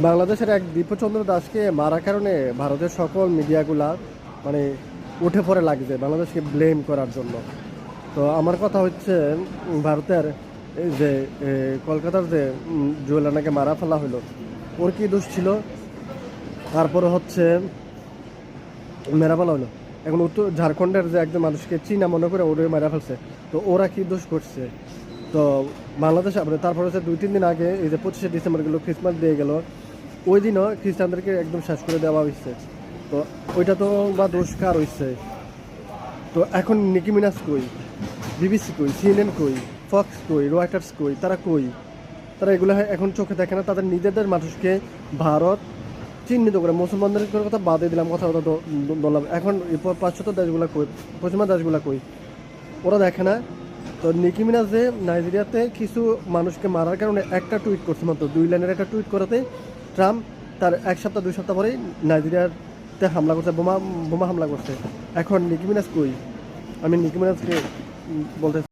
বাংলাদেশের এক দীপচন্দ্র দাসকে মারার কারণে ভারতের সকল মিডিয়াগুলা মানে উঠে পড়ে লাগছে বাংলাদেশকে ব্লেম করার জন্য। তো আমার কথা হচ্ছে ভারতের এই যে কলকাতার যে জুয়েলানাকে মারা ফেলা হলো, ওর কি দোষ ছিল? তারপরে হচ্ছে মেরা ফেলা হলো। এখন উত্তর ঝাড়খণ্ডের যে একজন মানুষকে চীনা মনে করে ওরে মেরা ফেলছে, তো ওরা কি দোষ করছে? তো বাংলাদেশ তারপরে হচ্ছে 2-3 দিন আগে এই যে 25শে ডিসেম্বর গেলো, ক্রিসমাস দিয়ে গেল, ওই দিনও খ্রিস্টানদেরকে একদম শেষ করে দেওয়া হয়েছে। তো ওইটা তো বা দোষ কার হয়েছে? তো এখন নিকি মিনাজ কই, বিবিসি কই, সিএনএন কই, ফক্স কই, রয়টার্স কই, তারা কই? তারা এগুলো এখন চোখে দেখে না। তাদের নিজেদের মানুষকে ভারত চিহ্নিত করে, মুসলমানদের কথা বাদে দিলাম, কথা বললাম, এখন পাশ্চাত্য দেশগুলো কই, পশ্চিমা দেশগুলো কই? ওরা দেখে না। তো নিকি মিনাজ যে নাইজেরিয়াতে কিছু মানুষকে মারার কারণে একটা টুইট করছে, মাত্র 2 লাইনের একটা টুইট করাতে ট্রাম্প তার 1 সপ্তাহ 2 সপ্তাহ পরেই নাইজেরিয়াতে হামলা করছে, বোমা বোমা হামলা করছে। এখন নিকি মিনাজ কই? আমি নিকি মিনাজকে বলতে